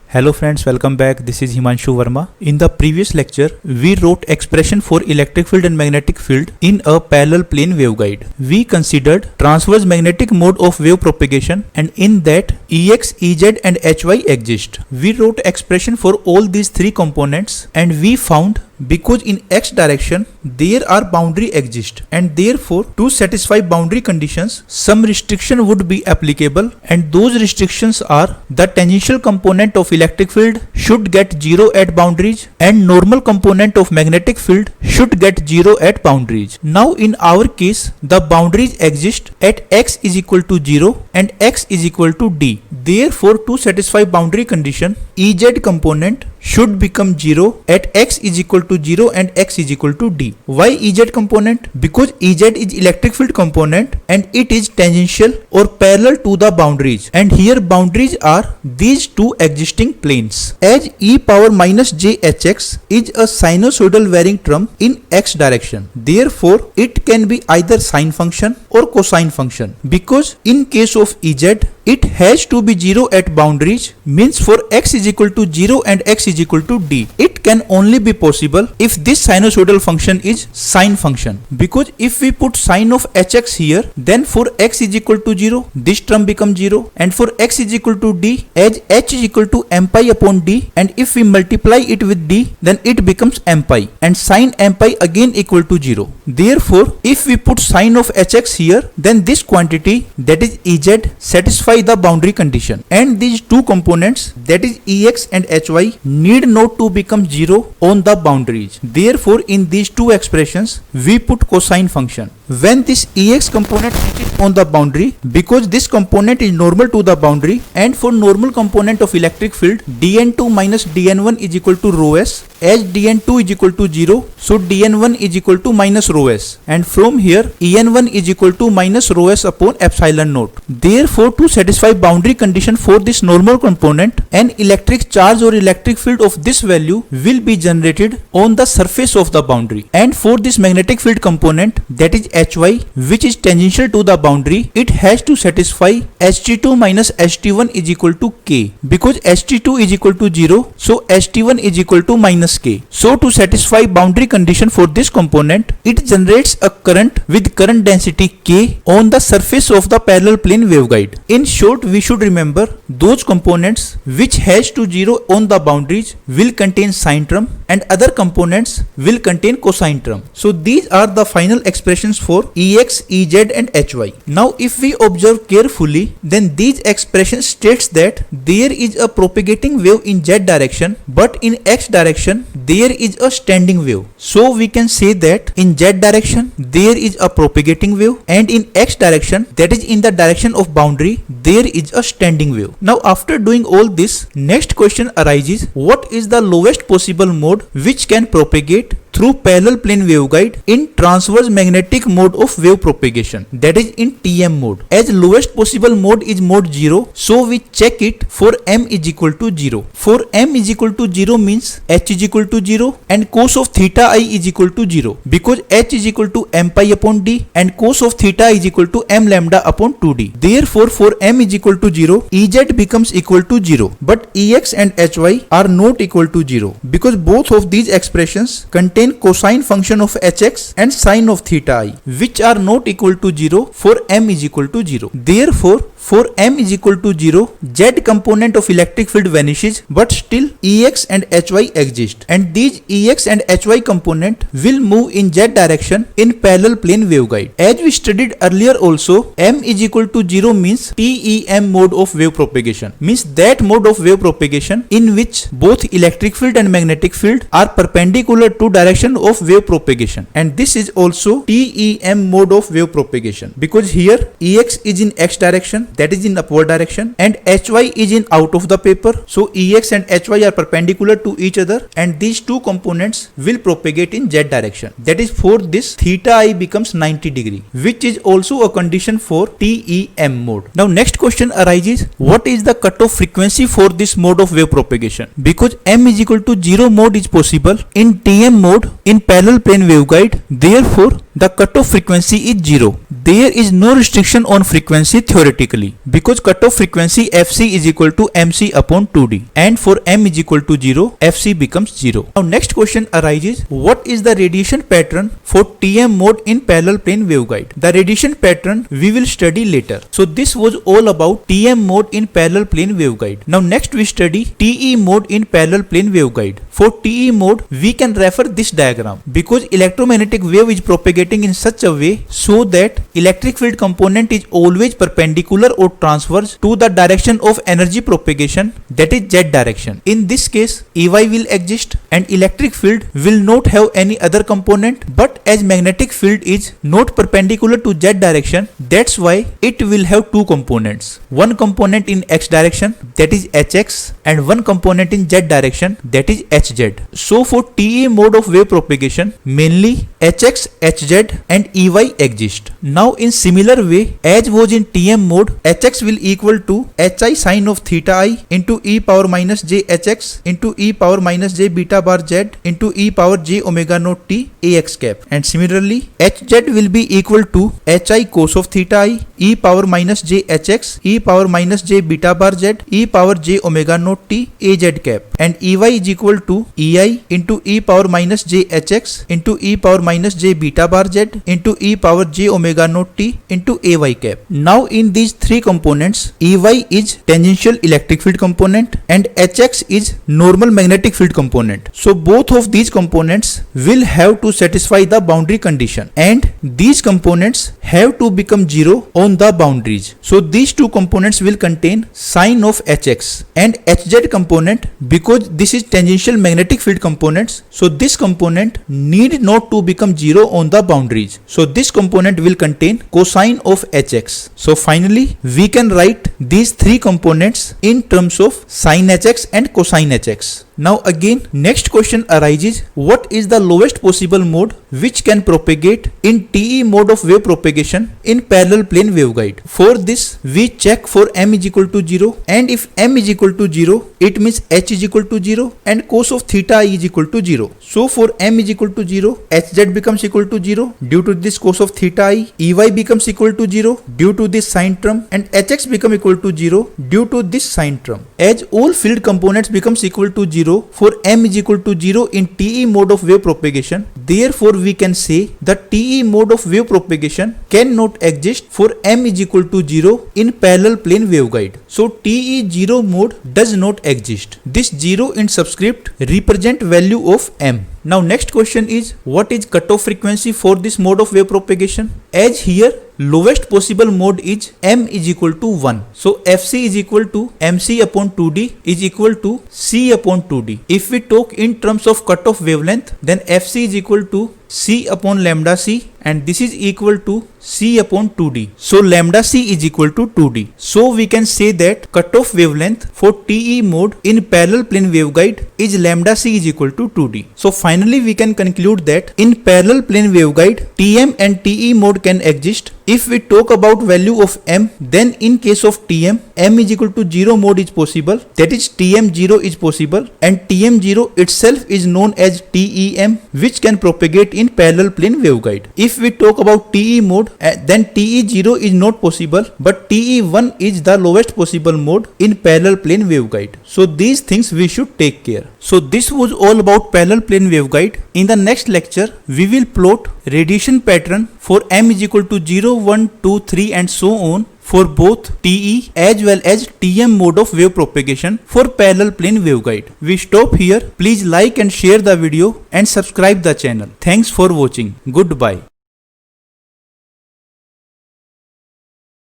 Hello friends, welcome back. This is Himanshu Verma. In the previous lecture, we wrote expression for electric field and magnetic field in a parallel plane waveguide. We considered transverse magnetic mode of wave propagation, and in that Ex, Ez and Hy exist. We wrote expression for all these three components and we found because in x direction there are boundary exist, and therefore to satisfy boundary conditions some restriction would be applicable, and those restrictions are the tangential component of electric field should get 0 at boundaries and normal component of magnetic field should get 0 at boundaries. Now in our case the boundaries exist at x is equal to 0 and x is equal to d. Therefore to satisfy boundary condition Ez component should become 0 at x is equal to 0 and x is equal to d. Why Ez component? Because Ez is electric field component and it is tangential or parallel to the boundaries, and here boundaries are these two existing planes. As e power minus j hx is a sinusoidal varying term in x direction, therefore it can be either sine function or cosine function. Because in case of Ez it has to be 0 at boundaries, means for x is equal to 0 and x is equal to d. It can only be possible if this sinusoidal function is sine function, because if we put sine of hx here, then for x is equal to 0 this term becomes 0, and for x is equal to d, as h is equal to m pi upon d, and if we multiply it with d then it becomes m pi, and sine m pi again equal to 0. Therefore if we put sine of hx here, then this quantity, that is Ez, satisfy the boundary condition, and these two components, that is Ex and Hy, need not to become 0 on the boundaries. Therefore in these two expressions we put cosine function. When this Ex component reaches on the boundary, because this component is normal to the boundary, and for normal component of electric field dn2 minus dn1 is equal to rho s, as dn2 is equal to 0, so dn1 is equal to minus rho s, and from here en1 is equal to minus rho s upon epsilon naught. Therefore to satisfy boundary condition for this normal component, an electric charge or electric field of this value will be generated on the surface of the boundary, and for this magnetic field component, that is Hy, which is tangential to the boundary, it has to satisfy Ht2 minus Ht1 is equal to k, because Ht2 is equal to 0, so Ht1 is equal to minus k. So to satisfy boundary condition for this component, it generates a current with current density k on the surface of the parallel plane waveguide. In short, we should remember those components which has to 0 on the boundaries will contain sine term and other components will contain cosine term. So these are the final expressions for Ex, Ez and Hy. Now if we observe carefully, then these expressions states that there is a propagating wave in z direction, but in x direction there is a standing wave. So we can say that in z direction there is a propagating wave, and in x direction, that is in the direction of boundary, there is a standing wave. Now after doing all this, next question arises, what is the lowest possible mode which can propagate through parallel plane waveguide in transverse magnetic mode of wave propagation, that is in TM mode. As lowest possible mode is mode 0, so we check it for m is equal to 0. For m is equal to 0 means h is equal to 0 and cos of theta I is equal to 0, because h is equal to m pi upon d and cos of theta is equal to m lambda upon 2d. Therefore for m is equal to 0, Ez becomes equal to 0, but Ex and Hy are not equal to 0, because both of these expressions contain cosine function of hx and sine of theta I, which are not equal to 0 for m is equal to 0. Therefore for m is equal to 0, z component of electric field vanishes, but still Ex and Hy exist, and these Ex and Hy component will move in z direction in parallel plane waveguide. As we studied earlier also, m is equal to 0 means TEM mode of wave propagation, means that mode of wave propagation in which both electric field and magnetic field are perpendicular to direction of wave propagation, and this is also TEM mode of wave propagation, because here Ex is in x direction, that is in upward direction, and Hy is in out of the paper, so Ex and Hy are perpendicular to each other, and these two components will propagate in z direction. That is for this theta I becomes 90 degree, which is also a condition for TEM mode. Now next question arises, what is the cutoff frequency for this mode of wave propagation? Because m is equal to 0 mode is possible in TM mode in parallel plane waveguide, therefore the cutoff frequency is 0. There is no restriction on frequency theoretically because cutoff frequency fc is equal to mc upon 2d, and for m is equal to 0, fc becomes 0. Now next question arises, what is the radiation pattern for TM mode in parallel plane waveguide? The radiation pattern we will study later. So this was all about TM mode in parallel plane waveguide. Now next we study TE mode in parallel plane waveguide. For TE mode we can refer this diagram because electromagnetic wave is propagating in such a way so that electric field component is always perpendicular or transverse to the direction of energy propagation, that is z direction. In this case Ey will exist and electric field will not have any other component, but as magnetic field is not perpendicular to z direction, that's why it will have two components. One component in x direction, that is hx, and one component in z direction, that is hz. So for TE mode of wave propagation, mainly hx, hz and Ey exist. Now in similar way as was in TM mode, hx will equal to hi sin of theta I into e power minus j hx into e power minus j beta bar z into e power j omega naught t ax cap, and similarly hz will be equal to hi cos of theta I e power minus j hx e power minus j beta bar z e power j omega naught t az cap, and Ey is equal to ei into e power minus j hx into e power minus j beta bar z into e power j omega naught t into ay cap. Now in these three components, Ey is tangential electric field component and hx is normal magnetic field component. So both of these components will have to satisfy the boundary condition, and these components have to become 0 on the boundaries. So these two components will contain sin of hx, and hz component, because this is tangential magnetic field components, so this component need not to become 0 on the boundaries. So this component will contain cosine of hx. So finally we can write these three components in terms of sin hx and cosine hx. Now again next question arises, what is the lowest possible mode which can propagate in TE mode of wave propagation in parallel plane waveguide? For this we check for m is equal to 0, and if m is equal to 0 it means h is equal to 0 and cos of theta I is equal to 0. So for m is equal to 0, hz becomes equal to 0 due to this cos of theta I, Ey becomes equal to 0 due to this sine term, and hx become equal to 0 due to this sine term. As all field components becomes equal to 0 for m is equal to 0 in TE mode of wave propagation, therefore we can say that TE mode of wave propagation cannot exist for m is equal to 0 in parallel plane waveguide. So TE 0 mode does not exist. This 0 in subscript represent value of m. Now next question is, what is cutoff frequency for this mode of wave propagation? As here lowest possible mode is m is equal to 1. So fc is equal to mc upon 2d is equal to c upon 2d. If we talk in terms of cutoff wavelength, then fc is equal to c upon lambda c, and this is equal to c upon 2d. So lambda c is equal to 2d. So we can say that cutoff wavelength for TE mode in parallel plane waveguide is lambda c is equal to 2d. So finally we can conclude that in parallel plane waveguide TM and TE mode can exist. If we talk about value of m, then in case of TM, m is equal to 0 mode is possible, that is TM0 is possible, and TM0 itself is known as TEM, which can propagate in parallel plane waveguide. If we talk about TE mode, then TE0 is not possible, but TE1 is the lowest possible mode in parallel plane waveguide. So these things we should take care. So this was all about parallel plane waveguide. In the next lecture, we will plot radiation pattern for m is equal to 0, 1, 2, 3 and so on for both TE as well as TM mode of wave propagation for parallel plane waveguide. We stop here. Please like and share the video and subscribe the channel. Thanks for watching. Goodbye.